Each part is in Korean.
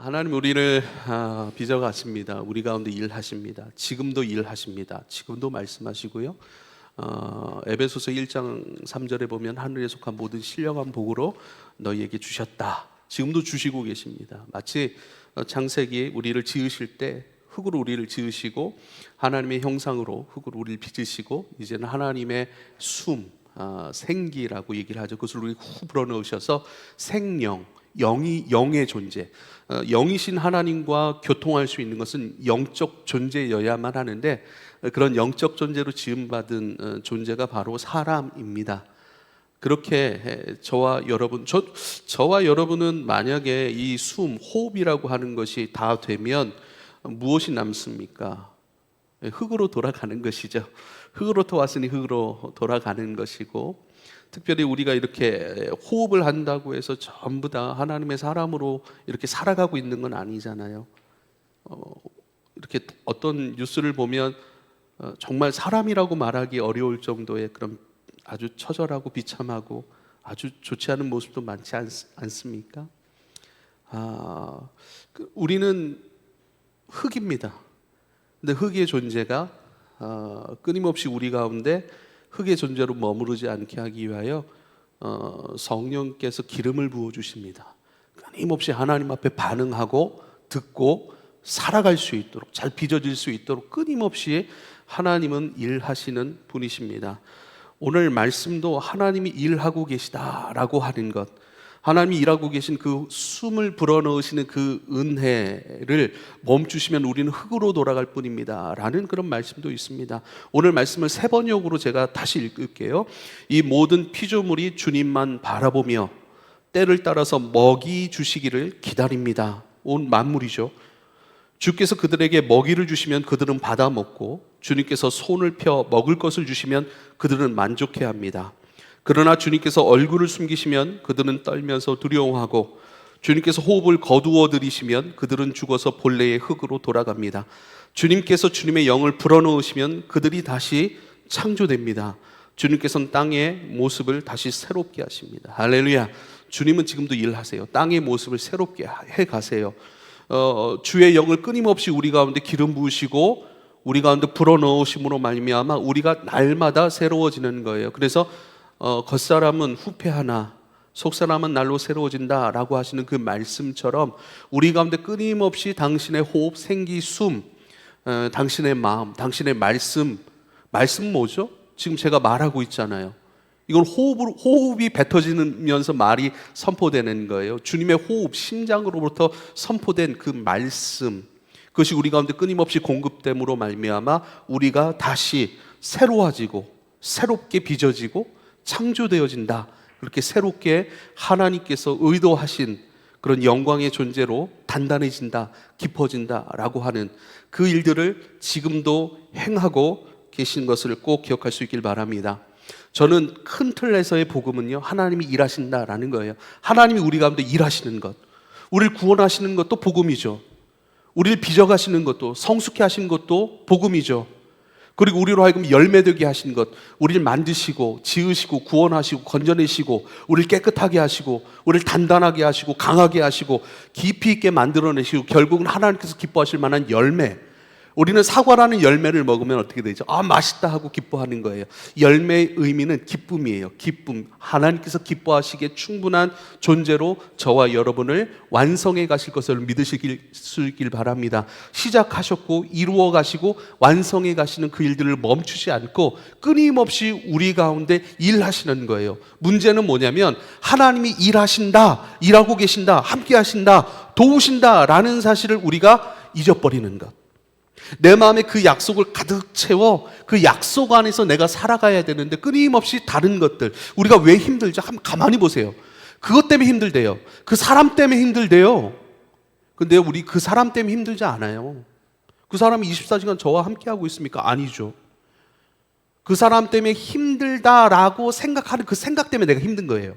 하나님 우리를 빚어가십니다. 우리 가운데 일하십니다. 지금도 일하십니다. 지금도 말씀하시고요. 에베소서 1장 3절에 보면 하늘에 속한 모든 신령한 복으로 너희에게 주셨다. 지금도 주시고 계십니다. 마치 창세기 우리를 지으실 때 흙으로 우리를 지으시고 하나님의 형상으로 흙으로 우리를 빚으시고 이제는 하나님의 생기라고 얘기를 하죠. 그것을 우리 후 불어넣으셔서 생령, 영의 존재, 영이신 하나님과 교통할 수 있는 것은 영적 존재여야만 하는데, 그런 영적 존재로 지음받은 존재가 바로 사람입니다. 그렇게 저와 여러분은 만약에 이 호흡이라고 하는 것이 다 되면 무엇이 남습니까? 흙으로 돌아가는 것이죠. 흙으로부터 왔으니 흙으로 돌아가는 것이고, 특별히 우리가 이렇게 호흡을 한다고 해서 전부 다 하나님의 사람으로 이렇게 살아가고 있는 건 아니잖아요. 이렇게 어떤 뉴스를 보면 정말 사람이라고 말하기 어려울 정도의 그런 아주 처절하고 비참하고 아주 좋지 않은 모습도 많지 않습니까? 우리는 흙입니다. 근데 흙의 존재가 끊임없이 우리 가운데 흙의 존재로 머무르지 않게 하기 위하여 성령께서 기름을 부어주십니다. 끊임없이 하나님 앞에 반응하고 듣고 살아갈 수 있도록, 잘 빚어질 수 있도록 끊임없이 하나님은 일하시는 분이십니다. 오늘 말씀도 하나님이 일하고 계시다라고 하는 것, 하나님이 일하고 계신 그 숨을 불어넣으시는 그 은혜를 멈추시면 우리는 흙으로 돌아갈 뿐입니다 라는 그런 말씀도 있습니다. 오늘 말씀을 세 번역으로 제가 다시 읽을게요. 이 모든 피조물이 주님만 바라보며 때를 따라서 먹이 주시기를 기다립니다. 온 만물이죠. 주께서 그들에게 먹이를 주시면 그들은 받아 먹고 주님께서 손을 펴 먹을 것을 주시면 그들은 만족해합니다. 그러나 주님께서 얼굴을 숨기시면 그들은 떨면서 두려워하고 주님께서 호흡을 거두어 들이시면 그들은 죽어서 본래의 흙으로 돌아갑니다. 주님께서 주님의 영을 불어넣으시면 그들이 다시 창조됩니다. 주님께서는 땅의 모습을 다시 새롭게 하십니다. 할렐루야. 주님은 지금도 일하세요. 땅의 모습을 새롭게 해가세요. 주의 영을 끊임없이 우리 가운데 기름 부으시고 우리 가운데 불어넣으심으로 말미암아 우리가 날마다 새로워지는 거예요. 그래서 겉사람은 후패하나 속사람은 날로 새로워진다 라고 하시는 그 말씀처럼 우리 가운데 끊임없이 당신의 호흡, 생기, 숨, 당신의 마음, 당신의 말씀 뭐죠? 지금 제가 말하고 있잖아요. 이건 호흡이 뱉어지면서 말이 선포되는 거예요. 주님의 호흡, 심장으로부터 선포된 그 말씀, 그것이 우리 가운데 끊임없이 공급됨으로 말미암아 우리가 다시 새로워지고 새롭게 빚어지고 창조되어진다. 그렇게 새롭게 하나님께서 의도하신 그런 영광의 존재로 단단해진다, 깊어진다 라고 하는 그 일들을 지금도 행하고 계신 것을 꼭 기억할 수 있길 바랍니다. 저는 큰 틀에서의 복음은요, 하나님이 일하신다라는 거예요. 하나님이 우리 가운데 일하시는 것, 우리를 구원하시는 것도 복음이죠. 우리를 빚어가시는 것도, 성숙해 하시는 것도 복음이죠. 그리고 우리로 하여금 열매되게 하신 것, 우리를 만드시고 지으시고 구원하시고 건져내시고 우리를 깨끗하게 하시고 우리를 단단하게 하시고 강하게 하시고 깊이 있게 만들어내시고 결국은 하나님께서 기뻐하실 만한 열매, 우리는 사과라는 열매를 먹으면 어떻게 되죠? 맛있다 하고 기뻐하는 거예요. 열매의 의미는 기쁨이에요. 기쁨. 하나님께서 기뻐하시기에 충분한 존재로 저와 여러분을 완성해 가실 것을 믿으실 수 있길 바랍니다. 시작하셨고 이루어 가시고 완성해 가시는 그 일들을 멈추지 않고 끊임없이 우리 가운데 일하시는 거예요. 문제는 뭐냐면 하나님이 일하신다, 일하고 계신다, 함께 하신다, 도우신다 라는 사실을 우리가 잊어버리는 것. 내 마음에 그 약속을 가득 채워 그 약속 안에서 내가 살아가야 되는데 끊임없이 다른 것들, 우리가 왜 힘들죠? 한번 가만히 보세요. 그것 때문에 힘들대요. 그 사람 때문에 힘들대요. 근데 우리 그 사람 때문에 힘들지 않아요. 그 사람이 24시간 저와 함께하고 있습니까? 아니죠. 그 사람 때문에 힘들다라고 생각하는 그 생각 때문에 내가 힘든 거예요.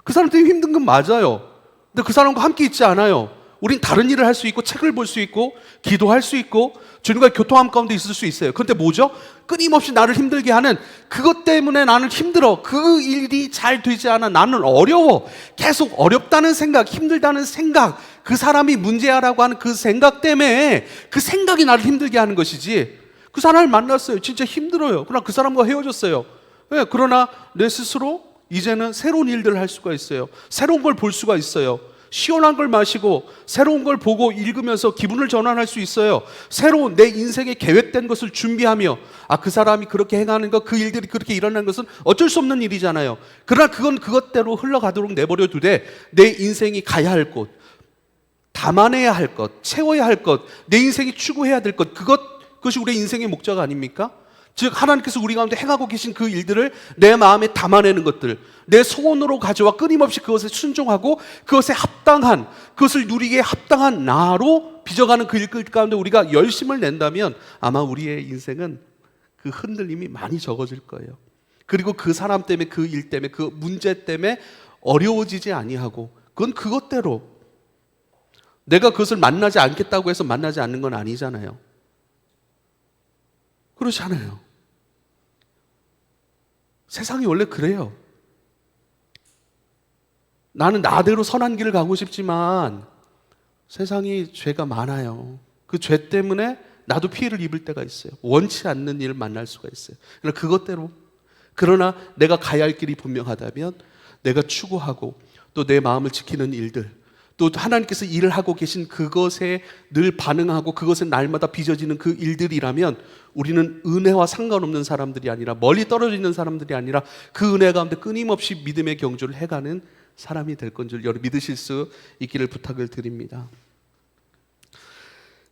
그 사람 때문에 힘든 건 맞아요. 근데 그 사람과 함께 있지 않아요. 우린 다른 일을 할 수 있고 책을 볼 수 있고 기도할 수 있고 주님과 교통함 가운데 있을 수 있어요. 그런데 뭐죠? 끊임없이 나를 힘들게 하는 그것 때문에 나는 힘들어. 그 일이 잘 되지 않아. 나는 어려워. 계속 어렵다는 생각, 힘들다는 생각, 그 사람이 문제야라고 하는 그 생각 때문에 그 생각이 나를 힘들게 하는 것이지, 그 사람을 만났어요. 진짜 힘들어요. 그러나 그 사람과 헤어졌어요. 네, 그러나 내 스스로 이제는 새로운 일들을 할 수가 있어요. 새로운 걸 볼 수가 있어요. 시원한 걸 마시고 새로운 걸 보고 읽으면서 기분을 전환할 수 있어요. 새로운 내 인생에 계획된 것을 준비하며, 그 사람이 그렇게 행하는 것, 그 일들이 그렇게 일어나는 것은 어쩔 수 없는 일이잖아요. 그러나 그건 그것대로 흘러가도록 내버려 두되 내 인생이 가야 할 곳, 담아내야 할 것, 채워야 할 것, 내 인생이 추구해야 될 것, 그것이 우리의 인생의 목적 아닙니까? 즉 하나님께서 우리 가운데 행하고 계신 그 일들을 내 마음에 담아내는 것들, 내 소원으로 가져와 끊임없이 그것에 순종하고 그것에 합당한, 그것을 누리기에 합당한 나로 빚어가는 그 일 가운데 우리가 열심을 낸다면 아마 우리의 인생은 그 흔들림이 많이 적어질 거예요. 그리고 그 사람 때문에, 그 일 때문에, 그 문제 때문에 어려워지지 아니하고, 그건 그것대로, 내가 그것을 만나지 않겠다고 해서 만나지 않는 건 아니잖아요. 그렇지 않아요. 세상이 원래 그래요. 나는 나대로 선한 길을 가고 싶지만 세상이 죄가 많아요. 그 죄 때문에 나도 피해를 입을 때가 있어요. 원치 않는 일을 만날 수가 있어요. 그러나 그것대로, 그러나 내가 가야 할 길이 분명하다면 내가 추구하고 또 내 마음을 지키는 일들, 또 하나님께서 일을 하고 계신 그것에 늘 반응하고 그것에 날마다 빚어지는 그 일들이라면 우리는 은혜와 상관없는 사람들이 아니라, 멀리 떨어져 있는 사람들이 아니라 그 은혜 가운데 끊임없이 믿음의 경주를 해가는 사람이 될 건 줄 여러분 믿으실 수 있기를 부탁을 드립니다.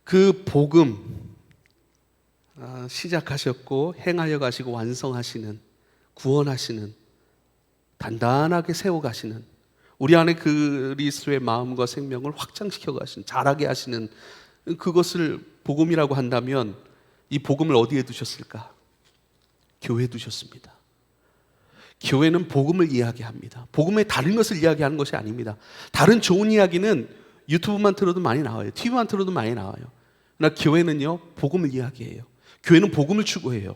그 복음 시작하셨고 행하여 가시고 완성하시는, 구원하시는, 단단하게 세워가시는, 우리 안에 그리스도의 마음과 생명을 확장시켜 가시는, 자라게 하시는 그것을 복음이라고 한다면 이 복음을 어디에 두셨을까? 교회에 두셨습니다. 교회는 복음을 이야기합니다. 복음의 다른 것을 이야기하는 것이 아닙니다. 다른 좋은 이야기는 유튜브만 틀어도 많이 나와요. TV만 틀어도 많이 나와요. 그러나 교회는요, 복음을 이야기해요. 교회는 복음을 추구해요.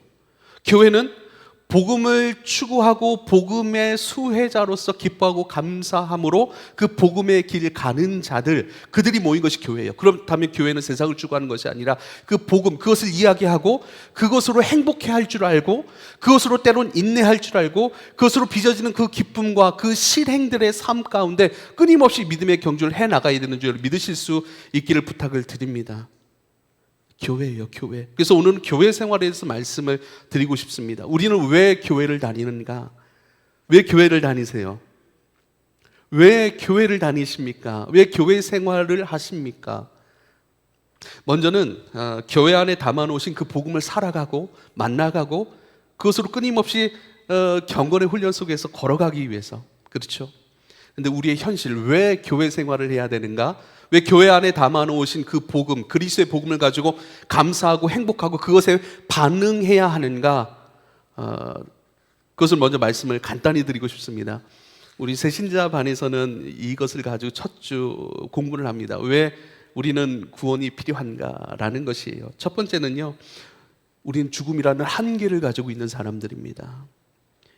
교회는 복음을 추구하고 복음의 수혜자로서 기뻐하고 감사함으로 그 복음의 길 가는 자들, 그들이 모인 것이 교회예요. 그렇다면 교회는 세상을 추구하는 것이 아니라 그 복음, 그것을 이야기하고 그것으로 행복해 할 줄 알고 그것으로 때론 인내할 줄 알고 그것으로 빚어지는 그 기쁨과 그 실행들의 삶 가운데 끊임없이 믿음의 경주를 해나가야 되는 줄 믿으실 수 있기를 부탁을 드립니다. 교회예요, 교회. 그래서 오늘은 교회 생활에 대해서 말씀을 드리고 싶습니다. 우리는 왜 교회를 다니는가? 왜 교회를 다니세요? 왜 교회를 다니십니까? 왜 교회 생활을 하십니까? 먼저는 교회 안에 담아놓으신 그 복음을 살아가고 만나가고 그것으로 끊임없이 경건의 훈련 속에서 걸어가기 위해서, 그렇죠? 근데 우리의 현실, 왜 교회 생활을 해야 되는가? 왜 교회 안에 담아놓으신 그 복음, 그리스도의 복음을 가지고 감사하고 행복하고 그것에 반응해야 하는가? 그것을 먼저 말씀을 간단히 드리고 싶습니다. 우리 새신자반에서는 이것을 가지고 첫 주 공부를 합니다. 왜 우리는 구원이 필요한가라는 것이에요. 첫 번째는요, 우리는 죽음이라는 한계를 가지고 있는 사람들입니다.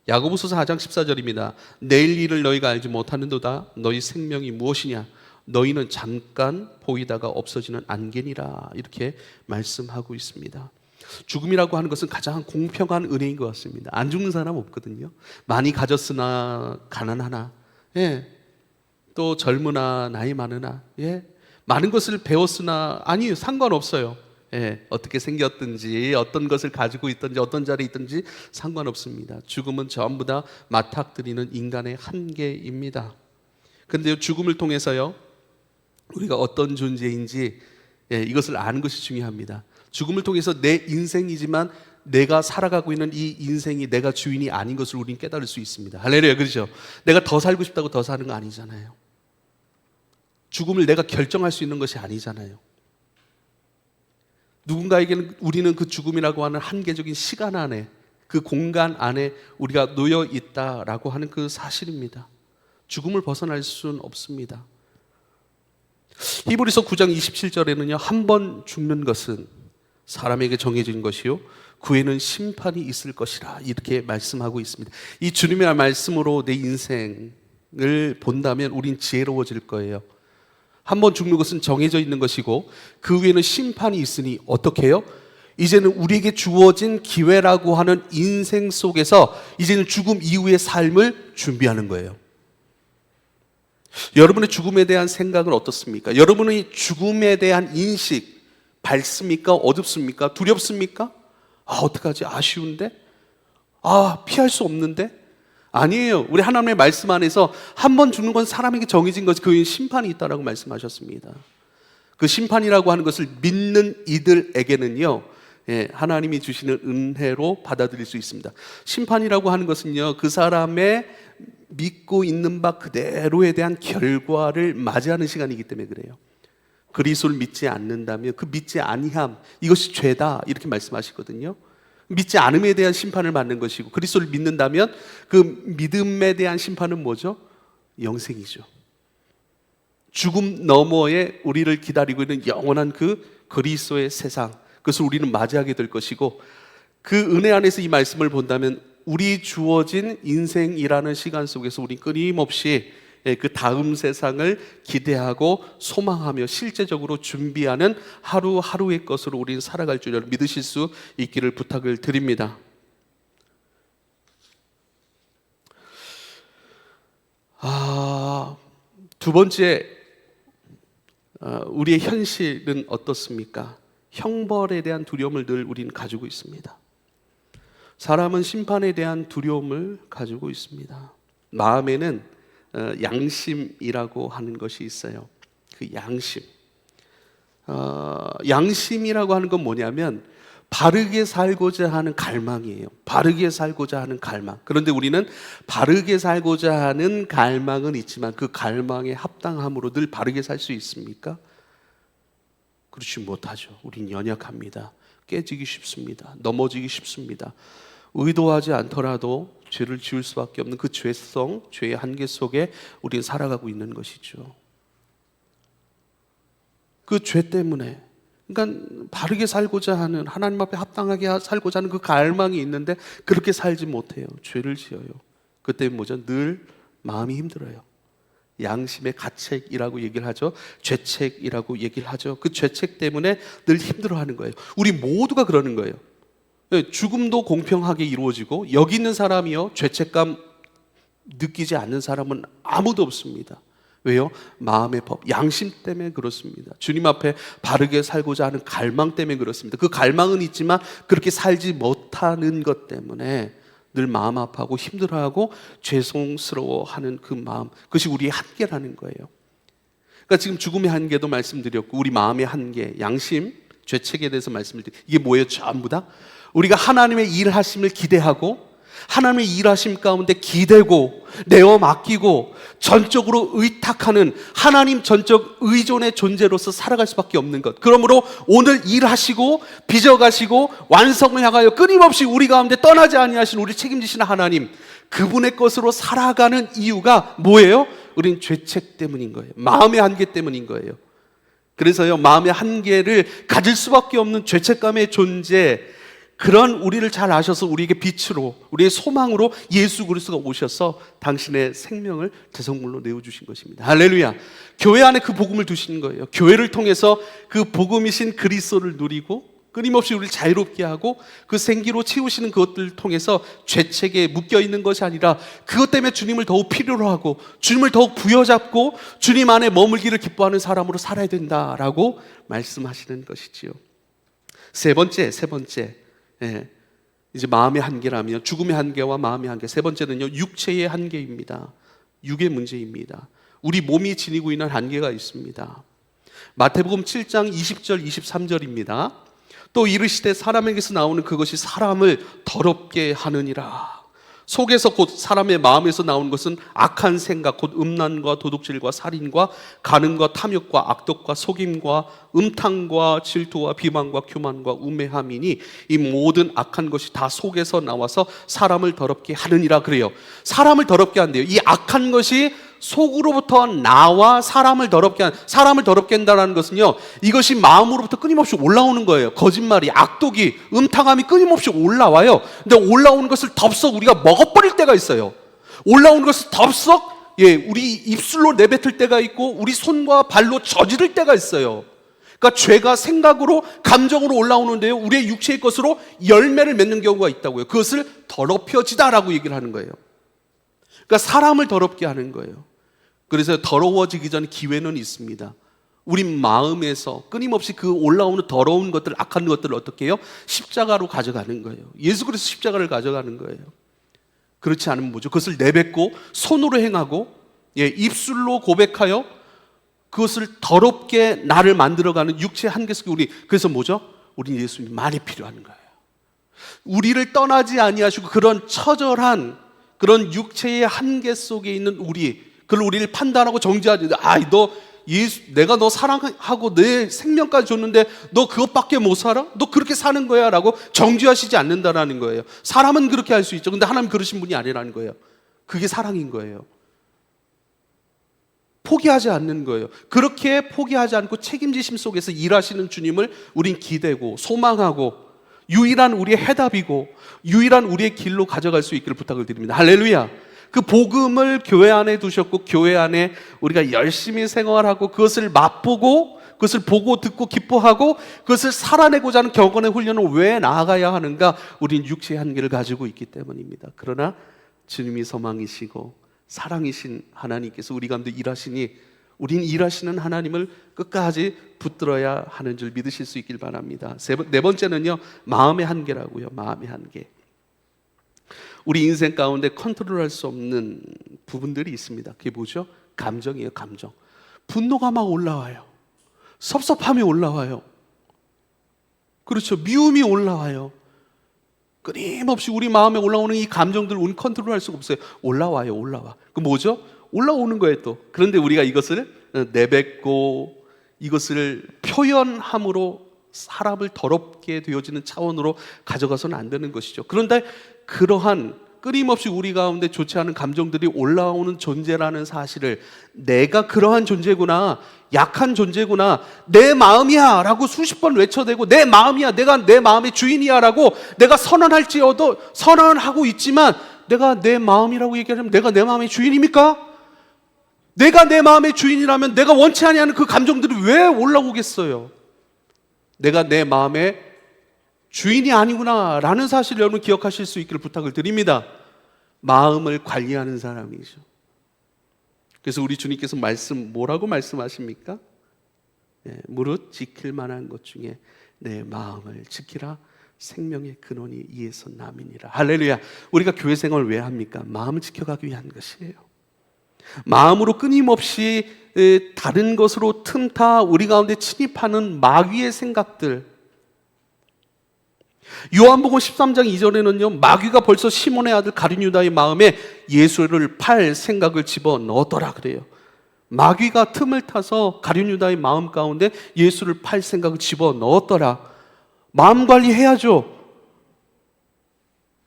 야고보서 4장 14절입니다. 내일 일을 너희가 알지 못하는도다. 너희 생명이 무엇이냐? 너희는 잠깐 보이다가 없어지는 안개니라. 이렇게 말씀하고 있습니다. 죽음이라고 하는 것은 가장 공평한 은혜인 것 같습니다. 안 죽는 사람 없거든요. 많이 가졌으나 가난하나, 또 젊으나 나이 많으나, 많은 것을 배웠으나, 아니요, 상관없어요. 어떻게 생겼든지, 어떤 것을 가지고 있든지, 어떤 자리에 있든지 상관없습니다. 죽음은 전부 다 맞닥뜨리는 인간의 한계입니다. 그런데 죽음을 통해서요, 우리가 어떤 존재인지 이것을 아는 것이 중요합니다. 죽음을 통해서 내 인생이지만 내가 살아가고 있는 이 인생이 내가 주인이 아닌 것을 우리는 깨달을 수 있습니다. 할렐루야, 그렇죠? 내가 더 살고 싶다고 더 사는 거 아니잖아요. 죽음을 내가 결정할 수 있는 것이 아니잖아요. 누군가에게는 우리는 그 죽음이라고 하는 한계적인 시간 안에, 그 공간 안에 우리가 놓여 있다라고 하는 그 사실입니다. 죽음을 벗어날 수는 없습니다. 히브리서 9장 27절에는요, 한 번 죽는 것은 사람에게 정해진 것이요 그 후에는 심판이 있을 것이라 이렇게 말씀하고 있습니다. 이 주님의 말씀으로 내 인생을 본다면 우린 지혜로워질 거예요. 한 번 죽는 것은 정해져 있는 것이고 그 후에는 심판이 있으니 어떻게 해요? 이제는 우리에게 주어진 기회라고 하는 인생 속에서 이제는 죽음 이후의 삶을 준비하는 거예요. 여러분의 죽음에 대한 생각은 어떻습니까? 여러분의 죽음에 대한 인식 밝습니까? 어둡습니까? 두렵습니까? 어떡하지? 아쉬운데? 피할 수 없는데? 아니에요. 우리 하나님의 말씀 안에서 한 번 죽는 건 사람에게 정해진 것이 그 후에 심판이 있다라고 말씀하셨습니다. 그 심판이라고 하는 것을 믿는 이들에게는요, 하나님이 주시는 은혜로 받아들일 수 있습니다. 심판이라고 하는 것은요, 그 사람의 믿고 있는 바 그대로에 대한 결과를 맞이하는 시간이기 때문에 그래요. 그리스도를 믿지 않는다면 그 믿지 아니함, 이것이 죄다 이렇게 말씀하시거든요. 믿지 않음에 대한 심판을 받는 것이고, 그리스도를 믿는다면 그 믿음에 대한 심판은 뭐죠? 영생이죠. 죽음 너머에 우리를 기다리고 있는 영원한 그 그리스도의 세상, 그것을 우리는 맞이하게 될 것이고, 그 은혜 안에서 이 말씀을 본다면 우리 주어진 인생이라는 시간 속에서 우리 끊임없이 그 다음 세상을 기대하고 소망하며 실제적으로 준비하는 하루하루의 것으로 우리는 살아갈 줄 믿으실 수 있기를 부탁을 드립니다. 두 번째, 우리의 현실은 어떻습니까? 형벌에 대한 두려움을 늘 우리는 가지고 있습니다. 사람은 심판에 대한 두려움을 가지고 있습니다. 마음에는 양심이라고 하는 것이 있어요. 그 양심. 양심이라고 하는 건 뭐냐면 바르게 살고자 하는 갈망이에요. 바르게 살고자 하는 갈망. 그런데 우리는 바르게 살고자 하는 갈망은 있지만 그 갈망에 합당함으로 늘 바르게 살 수 있습니까? 그렇지 못하죠. 우린 연약합니다. 깨지기 쉽습니다. 넘어지기 쉽습니다. 의도하지 않더라도 죄를 지을 수밖에 없는 그 죄성, 죄의 한계 속에 우리는 살아가고 있는 것이죠. 그 죄 때문에, 그러니까 바르게 살고자 하는, 하나님 앞에 합당하게 살고자 하는 그 갈망이 있는데 그렇게 살지 못해요. 죄를 지어요. 그때 뭐죠? 늘 마음이 힘들어요. 양심의 가책이라고 얘기를 하죠. 죄책이라고 얘기를 하죠. 그 죄책 때문에 늘 힘들어하는 거예요. 우리 모두가 그러는 거예요. 죽음도 공평하게 이루어지고 여기 있는 사람이요, 죄책감 느끼지 않는 사람은 아무도 없습니다. 왜요? 마음의 법, 양심 때문에 그렇습니다. 주님 앞에 바르게 살고자 하는 갈망 때문에 그렇습니다. 그 갈망은 있지만 그렇게 살지 못하는 것 때문에 늘 마음 아파하고 힘들어하고 죄송스러워하는 그 마음, 그것이 우리의 한계라는 거예요. 그러니까 지금 죽음의 한계도 말씀드렸고 우리 마음의 한계, 양심, 죄책에 대해서 말씀을 드렸고, 이게 뭐예요? 전부 다 우리가 하나님의 일하심을 기대하고 하나님의 일하심 가운데 기대고 내어 맡기고 전적으로 의탁하는 하나님 전적 의존의 존재로서 살아갈 수밖에 없는 것. 그러므로 오늘 일하시고 빚어가시고 완성을 향하여 끊임없이 우리 가운데 떠나지 아니하신 우리 책임지시는 하나님, 그분의 것으로 살아가는 이유가 뭐예요? 우린 죄책 때문인 거예요. 마음의 한계 때문인 거예요. 그래서요, 마음의 한계를 가질 수밖에 없는 죄책감의 존재, 그런 우리를 잘 아셔서 우리에게 빛으로, 우리의 소망으로 예수 그리스도가 오셔서 당신의 생명을 대성물로 내어주신 것입니다. 할렐루야. 교회 안에 그 복음을 두신 거예요. 교회를 통해서 그 복음이신 그리스도를 누리고 끊임없이 우리를 자유롭게 하고 그 생기로 채우시는 그것들을 통해서 죄책에 묶여있는 것이 아니라 그것 때문에 주님을 더욱 필요로 하고 주님을 더욱 부여잡고 주님 안에 머물기를 기뻐하는 사람으로 살아야 된다라고 말씀하시는 것이지요. 세 번째, 이제 마음의 한계라면 죽음의 한계와 마음의 한계. 세 번째는요, 육체의 한계입니다. 육의 문제입니다. 우리 몸이 지니고 있는 한계가 있습니다. 마태복음 7장 20절 23절입니다. 또 이르시되 사람에게서 나오는 그것이 사람을 더럽게 하느니라. 속에서 곧 사람의 마음에서 나오는 것은 악한 생각, 곧 음란과 도둑질과 살인과 간음과 탐욕과 악독과 속임과 음탕과 질투와 비방과 교만과 우매함이니 이 모든 악한 것이 다 속에서 나와서 사람을 더럽게 하느니라 그래요. 사람을 더럽게 한대요. 이 악한 것이 속으로부터 나와 사람을 더럽게 한다는 것은요, 이것이 마음으로부터 끊임없이 올라오는 거예요. 거짓말이, 악독이, 음탕함이 끊임없이 올라와요. 근데 올라오는 것을 덥석 우리가 먹어버릴 때가 있어요. 올라오는 것을 덥석 우리 입술로 내뱉을 때가 있고 우리 손과 발로 저지를 때가 있어요. 그러니까 죄가 생각으로, 감정으로 올라오는데요, 우리의 육체의 것으로 열매를 맺는 경우가 있다고요. 그것을 더럽혀지다라고 얘기를 하는 거예요. 그러니까 사람을 더럽게 하는 거예요. 그래서 더러워지기 전 기회는 있습니다. 우리 마음에서 끊임없이 그 올라오는 더러운 것들, 악한 것들을 어떻게 해요? 십자가로 가져가는 거예요. 예수 그리스도 십자가를 가져가는 거예요. 그렇지 않으면 뭐죠? 그것을 내뱉고 손으로 행하고 입술로 고백하여 그것을 더럽게 나를 만들어가는 육체의 한계 속에 우리, 그래서 뭐죠? 우리는 예수님이 많이 필요한 거예요. 우리를 떠나지 아니하시고 그런 처절한 그런 육체의 한계 속에 있는 그걸 우리를 판단하고 정죄하지. 내가 너 사랑하고 내 생명까지 줬는데 너 그것밖에 못 살아? 너 그렇게 사는 거야? 라고 정죄하시지 않는다라는 거예요. 사람은 그렇게 할 수 있죠. 근데 하나님 그러신 분이 아니라는 거예요. 그게 사랑인 거예요. 포기하지 않는 거예요. 그렇게 포기하지 않고 책임지심 속에서 일하시는 주님을 우린 기대고 소망하고 유일한 우리의 해답이고 유일한 우리의 길로 가져갈 수 있기를 부탁을 드립니다. 할렐루야. 그 복음을 교회 안에 두셨고 교회 안에 우리가 열심히 생활하고 그것을 맛보고 그것을 보고 듣고 기뻐하고 그것을 살아내고자 하는 격언의 훈련을 왜 나아가야 하는가? 우린 육체의 한계를 가지고 있기 때문입니다. 그러나 주님이 소망이시고 사랑이신 하나님께서 우리 가운데 일하시니 우린 일하시는 하나님을 끝까지 붙들어야 하는 줄 믿으실 수 있길 바랍니다. 네 번째는요, 마음의 한계라고요. 마음의 한계. 우리 인생 가운데 컨트롤할 수 없는 부분들이 있습니다. 그게 뭐죠? 감정이에요. 감정. 분노가 막 올라와요. 섭섭함이 올라와요. 그렇죠. 미움이 올라와요. 끊임없이 우리 마음에 올라오는 이 감정들 우리는 컨트롤할 수가 없어요. 올라와요. 올라와. 그 뭐죠? 올라오는 거예요 또. 그런데 우리가 이것을 내뱉고 이것을 표현함으로 사람을 더럽게 되어지는 차원으로 가져가서는 안 되는 것이죠. 그런데 그러한 끊임없이 우리 가운데 좋지 않은 감정들이 올라오는 존재라는 사실을, 내가 그러한 존재구나, 약한 존재구나, 내 마음이야 라고 수십 번 외쳐대고, 내 마음이야, 내가 내 마음의 주인이야 라고 내가 선언할지어도 선언하고 있지만, 내가 내 마음이라고 얘기하면 내가 내 마음의 주인입니까? 내가 내 마음의 주인이라면 내가 원치 아니하는 그 감정들이 왜 올라오겠어요? 내가 내 마음의 주인이 아니구나 라는 사실을 여러분 기억하실 수 있기를 부탁을 드립니다. 마음을 관리하는 사람이죠. 그래서 우리 주님께서 뭐라고 말씀하십니까? 무릇 지킬 만한 것 중에 내 마음을 지키라. 생명의 근원이 이에서 남이니라. 할렐루야. 우리가 교회 생활을 왜 합니까? 마음을 지켜가기 위한 것이에요. 마음으로 끊임없이 다른 것으로 틈타 우리 가운데 침입하는 마귀의 생각들. 요한복음 13장 2절에는요, 마귀가 벌써 시몬의 아들 가룟 유다의 마음에 예수를 팔 생각을 집어넣었더라 그래요. 마귀가 틈을 타서 가룟 유다의 마음 가운데 예수를 팔 생각을 집어넣었더라. 마음 관리해야죠.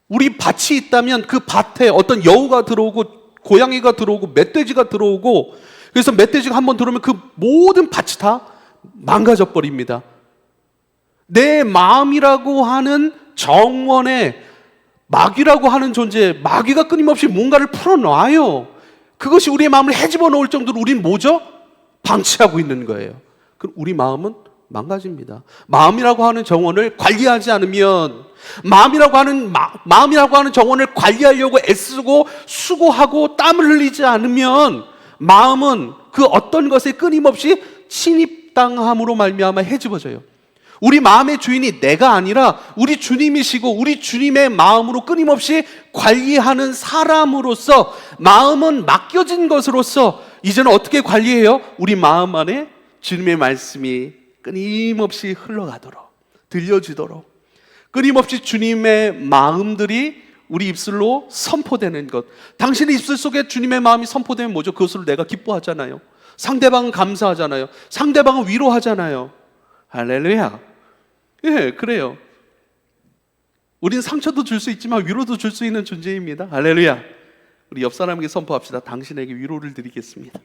우리 밭이 있다면 그 밭에 어떤 여우가 들어오고 고양이가 들어오고 멧돼지가 들어오고, 그래서 멧돼지가 한번 들어오면 그 모든 밭이 다 망가져 버립니다. 내 마음이라고 하는 정원에 마귀라고 하는 존재, 마귀가 끊임없이 뭔가를 풀어놔요. 그것이 우리의 마음을 헤집어 놓을 정도로 우린 뭐죠? 방치하고 있는 거예요. 그럼 우리 마음은 망가집니다. 마음이라고 하는 정원을 관리하지 않으면, 마음이라고 하는 정원을 관리하려고 애쓰고 수고하고 땀을 흘리지 않으면 마음은 그 어떤 것에 끊임없이 침입당함으로 말미암아 헤집어져요. 우리 마음의 주인이 내가 아니라 우리 주님이시고 우리 주님의 마음으로 끊임없이 관리하는 사람으로서, 마음은 맡겨진 것으로서 이제는 어떻게 관리해요? 우리 마음 안에 주님의 말씀이 끊임없이 흘러가도록, 들려지도록, 끊임없이 주님의 마음들이 우리 입술로 선포되는 것. 당신의 입술 속에 주님의 마음이 선포되면 뭐죠? 그것으로 내가 기뻐하잖아요. 상대방은 감사하잖아요. 상대방은 위로하잖아요. 할렐루야. 그래요. 우린 상처도 줄 수 있지만 위로도 줄 수 있는 존재입니다. 할렐루야. 우리 옆 사람에게 선포합시다. 당신에게 위로를 드리겠습니다.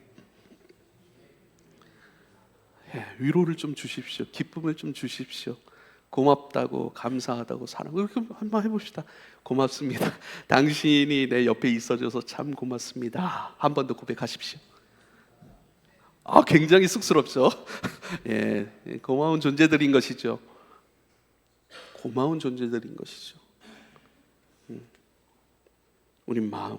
위로를 좀 주십시오. 기쁨을 좀 주십시오. 고맙다고, 감사하다고, 사랑을 한번 해봅시다. 고맙습니다. 당신이 내 옆에 있어줘서 참 고맙습니다. 한 번 더 고백하십시오. 굉장히 쑥스럽죠. 고마운 존재들인 것이죠. 고마운 존재들인 것이죠. 우리 마음.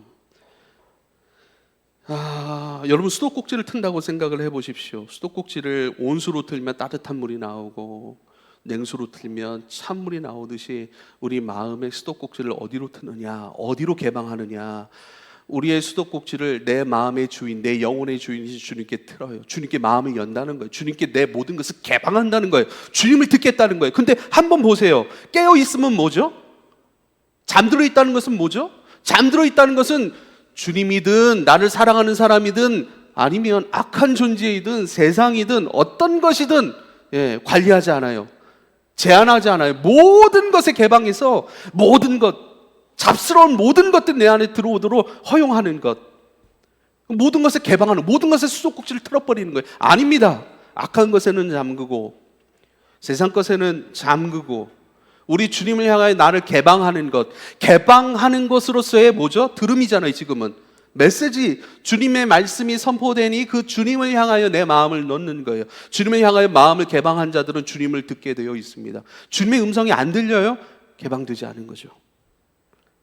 여러분 수도꼭지를 튼다고 생각을 해보십시오. 수도꼭지를 온수로 틀면 따뜻한 물이 나오고 냉수로 틀면 찬물이 나오듯이 우리 마음의 수도꼭지를 어디로 트느냐, 어디로 개방하느냐. 우리의 수도꼭지를 내 마음의 주인, 내 영혼의 주인이신 주님께 틀어요. 주님께 마음을 연다는 거예요. 주님께 내 모든 것을 개방한다는 거예요. 주님을 듣겠다는 거예요. 근데 한번 보세요. 깨어 있으면 뭐죠? 잠들어 있다는 것은 뭐죠? 잠들어 있다는 것은 주님이든 나를 사랑하는 사람이든 아니면 악한 존재이든 세상이든 어떤 것이든 관리하지 않아요. 제한하지 않아요. 모든 것에 개방해서 모든 것, 잡스러운 모든 것들 내 안에 들어오도록 허용하는 것, 모든 것에 개방하는, 모든 것에 수도꼭지를 틀어버리는 거예요. 아닙니다. 악한 것에는 잠그고 세상 것에는 잠그고 우리 주님을 향하여 나를 개방하는 것, 개방하는 것으로서의 뭐죠? 들음이잖아요. 지금은 메시지, 주님의 말씀이 선포되니 그 주님을 향하여 내 마음을 넣는 거예요. 주님을 향하여 마음을 개방한 자들은 주님을 듣게 되어 있습니다. 주님의 음성이 안 들려요? 개방되지 않은 거죠.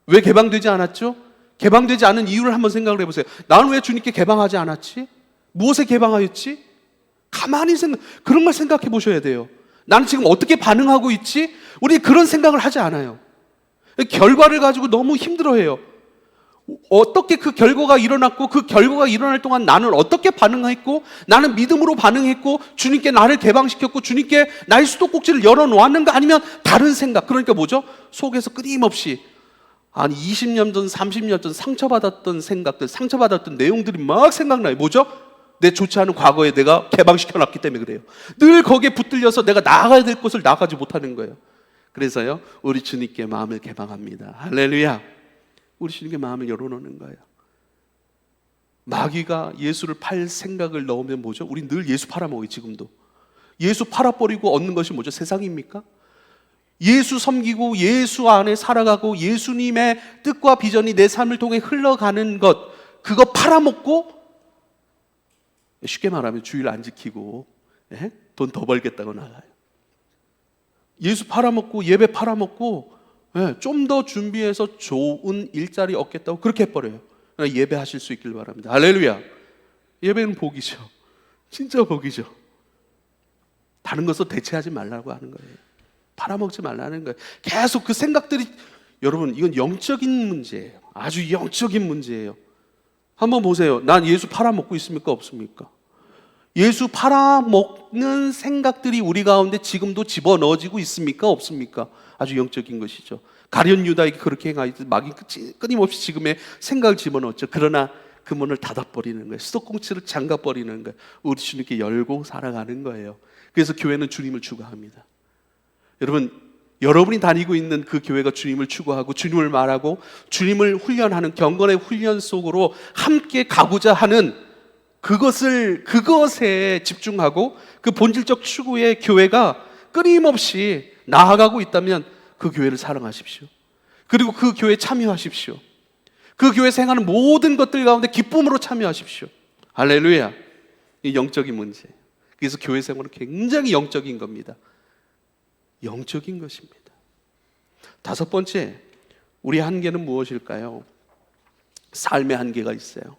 왜 개방되지 않았죠? 개방되지 않은 이유를 한번 생각을 해보세요. 나는 왜 주님께 개방하지 않았지? 무엇에 개방하였지? 가만히 그런 걸 생각해 보셔야 돼요. 나는 지금 어떻게 반응하고 있지? 우리 그런 생각을 하지 않아요. 결과를 가지고 너무 힘들어해요. 어떻게 그 결과가 일어났고 그 결과가 일어날 동안 나는 어떻게 반응했고 나는 믿음으로 반응했고 주님께 나를 개방시켰고 주님께 나의 수도꼭지를 열어놓았는가 아니면 다른 생각, 그러니까 뭐죠? 속에서 끊임없이 20년 전, 30년 전 상처받았던 생각들, 상처받았던 내용들이 막 생각나요. 뭐죠? 내 좋지 않은 과거에 내가 개방시켜놨기 때문에 그래요. 늘 거기에 붙들려서 내가 나아가야 될 곳을 나아가지 못하는 거예요. 그래서요, 우리 주님께 마음을 개방합니다. 할렐루야. 우리 주님께 마음을 열어놓는 거예요. 마귀가 예수를 팔 생각을 넣으면 뭐죠? 우리 늘 예수 팔아먹어요. 지금도 예수 팔아버리고 얻는 것이 뭐죠? 세상입니까? 예수 섬기고 예수 안에 살아가고 예수님의 뜻과 비전이 내 삶을 통해 흘러가는 것, 그거 팔아먹고 쉽게 말하면 주일 안 지키고 돈 더 벌겠다고 나가요. 예수 팔아먹고 예배 팔아먹고 좀 더 준비해서 좋은 일자리 얻겠다고 그렇게 해버려요. 예배하실 수 있길 바랍니다. 할렐루야. 예배는 복이죠. 진짜 복이죠. 다른 것으로 대체하지 말라고 하는 거예요. 팔아먹지 말라는 거예요. 계속 그 생각들이, 여러분 이건 영적인 문제예요. 아주 영적인 문제예요. 한번 보세요. 난 예수 팔아먹고 있습니까? 없습니까? 예수 팔아먹는 생각들이 우리 가운데 지금도 집어넣어지고 있습니까? 없습니까? 아주 영적인 것이죠. 가룟 유다에게 그렇게 행하였듯 마귀는 끊임없이 지금의 생각을 집어넣었죠. 그러나 그 문을 닫아버리는 거예요. 수도꼭지를 잠가버리는 거예요. 우리 주님께 열고 살아가는 거예요. 그래서 교회는 주님을 추구합니다. 여러분, 여러분이 다니고 있는 그 교회가 주님을 추구하고 주님을 말하고 주님을 훈련하는 경건의 훈련 속으로 함께 가고자 하는 그것에 집중하고 그 본질적 추구의 교회가 끊임없이 나아가고 있다면 그 교회를 사랑하십시오. 그리고 그 교회에 참여하십시오. 그 교회에서 행하는 모든 것들 가운데 기쁨으로 참여하십시오. 할렐루야. 이 영적인 문제. 그래서 교회 생활은 굉장히 영적인 겁니다. 영적인 것입니다. 다섯 번째, 우리 한계는 무엇일까요? 삶의 한계가 있어요.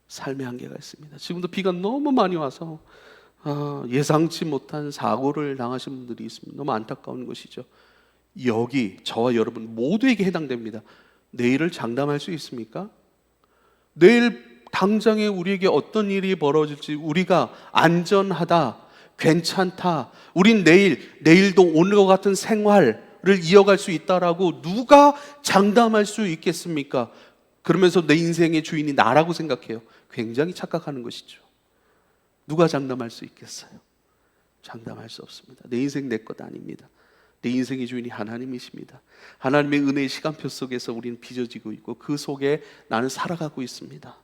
삶의 한계가 있습니다. 지금도 비가 너무 많이 와서 예상치 못한 사고를 당하신 분들이 있습니다. 너무 안타까운 것이죠. 여기 저와 여러분 모두에게 해당됩니다. 내일을 장담할 수 있습니까? 내일 당장에 우리에게 어떤 일이 벌어질지, 우리가 안전하다, 괜찮다, 우린 내일도 오늘과 같은 생활을 이어갈 수 있다라고 누가 장담할 수 있겠습니까? 그러면서 내 인생의 주인이 나라고 생각해요. 굉장히 착각하는 것이죠. 누가 장담할 수 있겠어요? 장담할 수 없습니다. 내 인생 내 것 아닙니다. 내 인생의 주인이 하나님이십니다. 하나님의 은혜의 시간표 속에서 우리는 빚어지고 있고 그 속에 나는 살아가고 있습니다.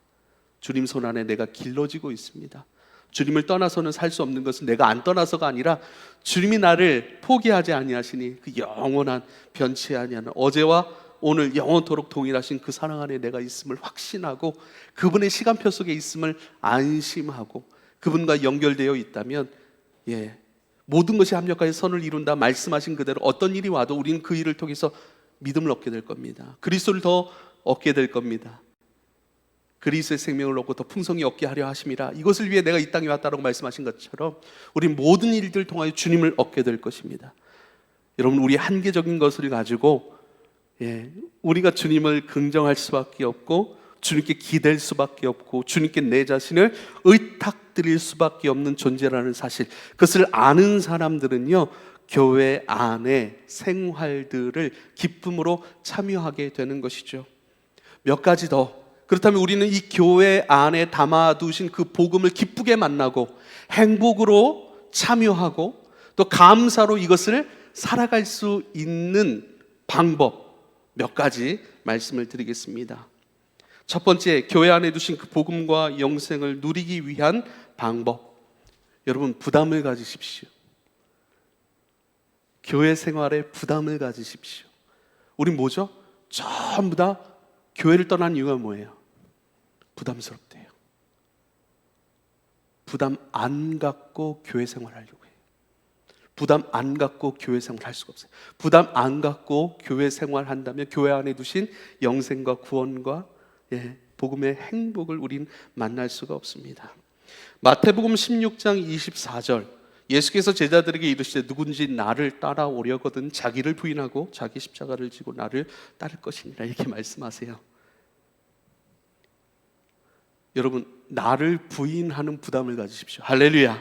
주님 손 안에 내가 길러지고 있습니다. 주님을 떠나서는 살 수 없는 것은 내가 안 떠나서가 아니라 주님이 나를 포기하지 아니하시니 그 영원한 변치 아니하는 어제와 오늘 영원토록 동일하신 그 사랑 안에 내가 있음을 확신하고 그분의 시간표 속에 있음을 안심하고 그분과 연결되어 있다면 모든 것이 합력하여 선을 이룬다 말씀하신 그대로 어떤 일이 와도 우리는 그 일을 통해서 믿음을 얻게 될 겁니다. 그리스도를 더 얻게 될 겁니다. 그리스도의 생명을 얻고 더 풍성히 얻게 하려 하심이라. 이것을 위해 내가 이 땅에 왔다라고 말씀하신 것처럼 우리 모든 일들을 통하여 주님을 얻게 될 것입니다. 여러분, 우리 한계적인 것을 가지고 우리가 주님을 긍정할 수밖에 없고 주님께 기댈 수밖에 없고 주님께 내 자신을 의탁드릴 수밖에 없는 존재라는 사실, 그것을 아는 사람들은요 교회 안에 생활들을 기쁨으로 참여하게 되는 것이죠. 몇 가지 더. 그렇다면 우리는 이 교회 안에 담아두신 그 복음을 기쁘게 만나고 행복으로 참여하고 또 감사로 이것을 살아갈 수 있는 방법 몇 가지 말씀을 드리겠습니다. 첫 번째, 교회 안에 두신 그 복음과 영생을 누리기 위한 방법. 여러분, 부담을 가지십시오. 교회 생활에 부담을 가지십시오. 우린 뭐죠? 전부 다 교회를 떠난 이유가 뭐예요? 부담스럽대요. 부담 안 갖고 교회 생활하려고 해요. 부담 안 갖고 교회 생활할 수가 없어요. 부담 안 갖고 교회 생활한다면 교회 안에 두신 영생과 구원과 복음의 행복을 우린 만날 수가 없습니다. 마태복음 16장 24절, 예수께서 제자들에게 이르시되 누군지 나를 따라오려거든 자기를 부인하고 자기 십자가를 지고 나를 따를 것이니라, 이렇게 말씀하세요. 여러분, 나를 부인하는 부담을 가지십시오. 할렐루야.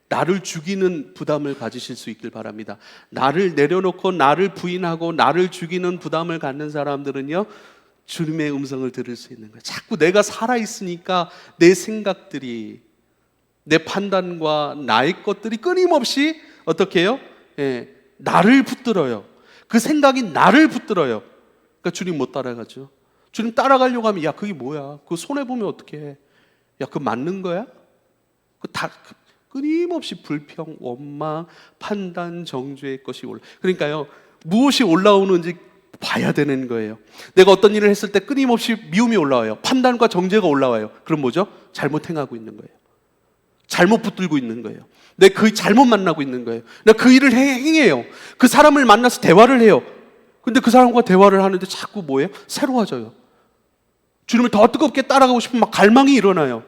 나를 죽이는 부담을 가지실 수 있길 바랍니다. 나를 내려놓고 나를 부인하고 나를 죽이는 부담을 갖는 사람들은요 주님의 음성을 들을 수 있는 거예요. 자꾸 내가 살아있으니까 내 생각들이, 내 판단과 나의 것들이 끊임없이 어떻게 해요? 나를 붙들어요. 그 생각이 나를 붙들어요. 그러니까 주님 못 따라가죠. 주님 따라가려고 하면, 야 그게 뭐야? 그거 손해보면 어떡해? 야 그거 맞는 거야? 그 다 끊임없이 불평, 원망, 판단, 정죄의 것이 올라. 그러니까요 무엇이 올라오는지 봐야 되는 거예요. 내가 어떤 일을 했을 때 끊임없이 미움이 올라와요. 판단과 정죄가 올라와요. 그럼 뭐죠? 잘못 행하고 있는 거예요. 잘못 붙들고 있는 거예요. 내가 그 잘못 만나고 있는 거예요. 내가 그 일을 행해요. 그 사람을 만나서 대화를 해요. 근데 그 사람과 대화를 하는데 자꾸 뭐예요? 새로워져요. 주님을 더 뜨겁게 따라가고 싶은 막 갈망이 일어나요.